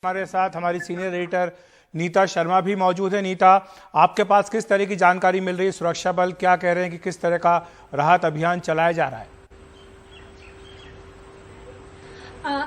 हमारे साथ हमारी सीनियर एडिटर नीता शर्मा भी मौजूद है। नीता, आपके पास किस तरह की जानकारी मिल रही है? सुरक्षा बल क्या कह रहे हैं कि किस तरह का राहत अभियान चलाया जा रहा है?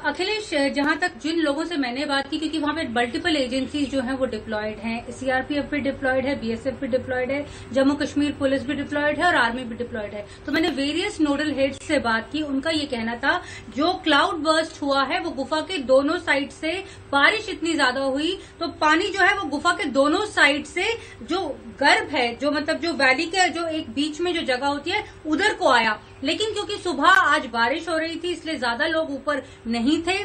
अखिलेश, जहां तक जिन लोगों से मैंने बात की, क्योंकि वहां पे मल्टीपल एजेंसीज जो हैं वो डिप्लॉयड हैं, सीआरपीएफ भी डिप्लॉयड है, बीएसएफ भी डिप्लॉयड है, जम्मू कश्मीर पुलिस भी डिप्लॉयड है और आर्मी भी डिप्लॉयड है। तो मैंने वेरियस नोडल हेड्स से बात की। उनका ये कहना था जो क्लाउड बर्स्ट हुआ है वो गुफा के दोनों साइड से बारिश इतनी ज्यादा हुई तो पानी जो है वो गुफा के दोनों साइड से जो गर्भ है, जो मतलब जो वैली के जो एक बीच में जो जगह होती है उधर को आया। लेकिन क्योंकि सुबह आज बारिश हो रही थी इसलिए ज्यादा लोग ऊपर नहीं थे।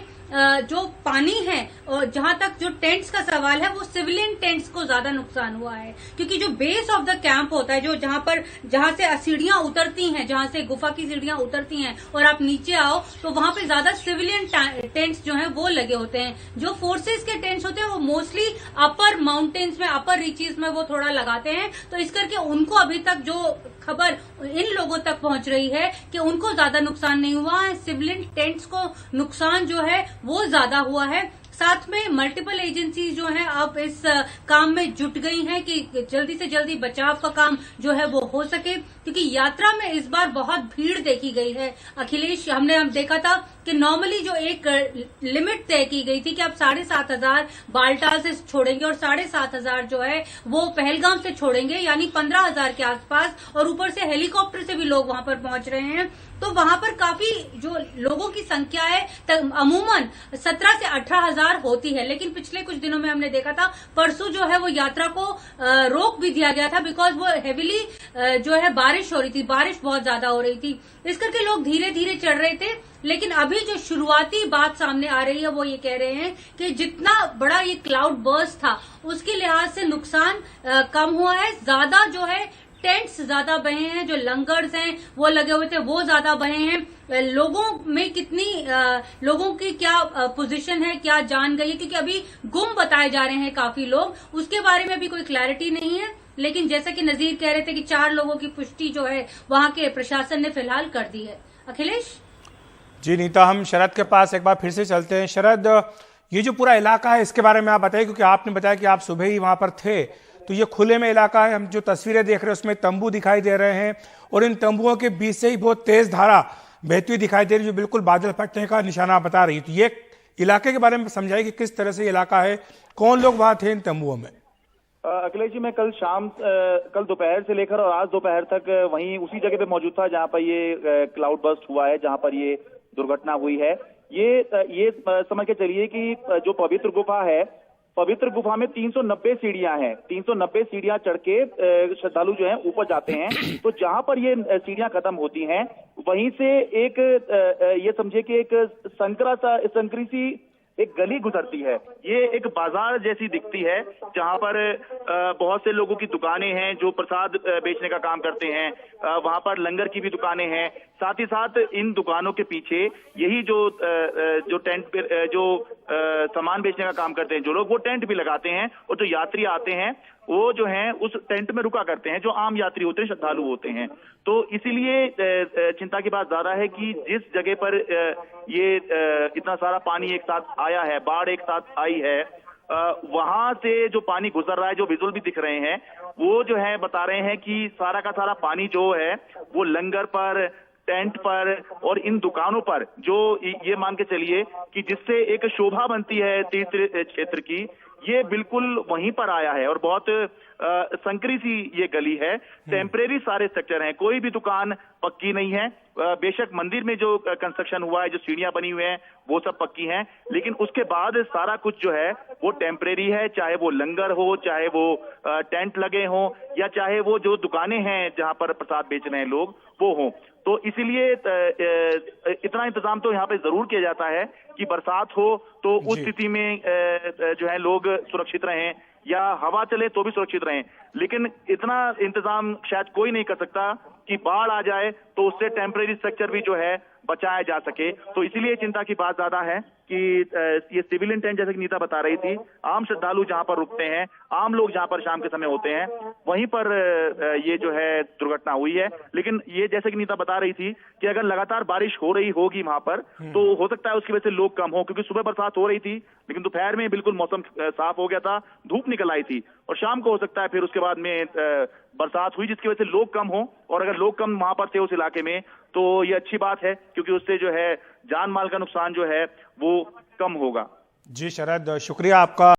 जो पानी है और जहां तक जो टेंट्स का सवाल है वो सिविलियन टेंट्स को ज्यादा नुकसान हुआ है, क्योंकि जो बेस ऑफ द कैंप होता है, जो जहां से सीढ़ियां उतरती हैं, जहां से गुफा की सीढ़ियां उतरती हैं और आप नीचे आओ तो वहां पे ज्यादा सिविलियन टेंट्स जो हैं वो लगे होते हैं। जो फोर्सेस के टेंट्स होते हैं वो मोस्टली अपर माउंटेन्स में, अपर रीचेस में वो थोड़ा लगाते हैं। तो इस करके उनको अभी तक जो खबर इन लोगों तक पहुंच रही है कि उनको ज्यादा नुकसान नहीं हुआ है, सिविलियन टेंट्स को नुकसान जो है वो ज्यादा हुआ है। साथ में मल्टीपल एजेंसीज जो हैं अब इस काम में जुट गई हैं कि जल्दी से जल्दी बचाव का काम जो है वो हो सके, क्योंकि यात्रा में इस बार बहुत भीड़ देखी गई है। अखिलेश, हमने देखा था कि नॉर्मली जो एक लिमिट तय की गई थी कि आप 7,500 बालटाल से छोड़ेंगे और 7,500 जो है वो पहलगाम से छोड़ेंगे, यानी 15,000 के आसपास, और ऊपर से हेलीकॉप्टर से भी लोग वहां पर पहुंच रहे हैं। तो वहां पर काफी जो लोगों की संख्या है अमूमन 17 से 18,000 होती है, लेकिन पिछले कुछ दिनों में हमने देखा था, परसों जो है वो यात्रा को रोक भी दिया गया था बिकॉज वो हेविली जो है बारिश हो रही थी, बारिश बहुत ज्यादा हो रही थी। इस करके लोग धीरे धीरे चढ़ रहे थे। लेकिन अभी जो शुरुआती बात सामने आ रही है वो ये कह रहे हैं कि जितना बड़ा ये क्लाउड बर्स्ट था उसके लिहाज से नुकसान कम हुआ है। ज्यादा जो है टेंट्स ज्यादा बहे हैं, जो लंगर्स हैं वो लगे हुए थे वो ज्यादा बहे हैं। लोगों में कितनी लोगों की क्या पोजीशन है, क्या जान गई है, क्योंकि अभी गुम बताए जा रहे हैं काफी लोग, उसके बारे में भी कोई क्लैरिटी नहीं है। लेकिन जैसा कि नजीर कह रहे थे कि 4 लोगों की पुष्टि जो है वहां के प्रशासन ने फिलहाल कर दी है। अखिलेश जी नीता, हम शरद के पास एक बार फिर से चलते हैं। शरद, ये जो पूरा इलाका है इसके बारे में आप बताइए, क्योंकि आपने बताया कि आप सुबह ही वहां पर थे, तो ये खुले में इलाका है। हम जो तस्वीरें देख रहे हैं उसमें तंबू दिखाई दे रहे हैं और इन तंबुओं के बीच से ही बहुत तेज धारा बहती हुई दिखाई दे रही है जो बिल्कुल बादल फटने का निशाना बता रही है। तो ये इलाके के बारे में समझाइए कि किस तरह से इलाका है, कौन लोग वहां थे इन तंबुओं में? अखिलेश जी, मैं कल दोपहर से लेकर और आज दोपहर तक वहीं उसी जगह पे मौजूद था जहां पर ये क्लाउड बर्स्ट हुआ है, जहां पर ये दुर्घटना हुई है। ये समझ के चलिए कि जो पवित्र गुफा है, पवित्र गुफा में 390 सीढ़ियां हैं। 390 सीढ़ियां चढ़ के श्रद्धालु जो हैं ऊपर जाते हैं। तो जहां पर ये सीढ़ियां खत्म होती हैं वहीं से एक ये समझिए कि एक संकरी सी एक गली गुजरती है। ये एक बाजार जैसी दिखती है जहां पर बहुत से लोगों की दुकानें हैं जो प्रसाद बेचने का काम करते हैं। वहां पर लंगर की भी दुकानें हैं। साथ ही साथ इन दुकानों के पीछे यही जो टेंट पे जो सामान बेचने का काम करते हैं जो लोग, वो टेंट भी लगाते हैं और जो यात्री आते हैं वो जो हैं उस टेंट में रुका करते हैं, जो आम यात्री होते हैं, श्रद्धालु होते हैं। तो इसीलिए चिंता की बात ज्यादा है कि जिस जगह पर ये इतना सारा पानी एक साथ आया है, बाढ़ एक साथ आई है, वहां से जो पानी गुजर रहा है, जो विजुअल भी दिख रहे हैं, वो जो है बता रहे हैं कि सारा का सारा पानी जो है वो लंगर पर, टेंट पर और इन दुकानों पर, जो ये मान के चलिए कि जिससे एक शोभा बनती है तीर्थ क्षेत्र की, ये बिल्कुल वहीं पर आया है। और बहुत संकरी सी ये गली है। टेम्परेरी सारे स्ट्रक्चर हैं, कोई भी दुकान पक्की नहीं है। बेशक मंदिर में जो कंस्ट्रक्शन हुआ है, जो सीढ़ियां बनी हुई हैं, वो सब पक्की हैं, लेकिन उसके बाद सारा कुछ जो है वो टेम्परेरी है। चाहे वो लंगर हो, चाहे वो टेंट लगे हों, या चाहे वो जो दुकानें हैं जहां पर प्रसाद बेच रहे हैं लोग, वो हों। तो इसीलिए इतना इंतजाम तो यहाँ पे जरूर किया जाता है कि बरसात हो तो उस स्थिति में जो है लोग सुरक्षित रहें, या हवा चले तो भी सुरक्षित रहें। लेकिन इतना इंतजाम शायद कोई नहीं कर सकता कि बाढ़ आ जाए तो उससे टेम्परेरी स्ट्रक्चर भी जो है बचाया जा सके। तो इसीलिए चिंता की बात ज्यादा है कि ये सिविल इंटेंट, जैसे कि नीता बता रही थी, आम श्रद्धालु जहां पर रुकते हैं, आम लोग जहां पर शाम के समय होते हैं, वहीं पर ये जो है दुर्घटना हुई है। लेकिन ये जैसे कि नीता बता रही थी कि अगर लगातार बारिश हो रही होगी वहां पर, तो हो सकता है उसकी वजह से लोग कम हो, क्योंकि सुबह बरसात हो रही थी लेकिन दोपहर में बिल्कुल मौसम साफ हो गया था, धूप निकल आई थी, और शाम को हो सकता है फिर उसके बाद में बरसात हुई, जिसकी वजह से लोग कम हो। और अगर लोग कम वहां पर थे उस इलाके में, तो ये अच्छी बात है, क्योंकि उससे जो है जान माल का नुकसान जो है वो कम होगा। जी शरद, शुक्रिया आपका।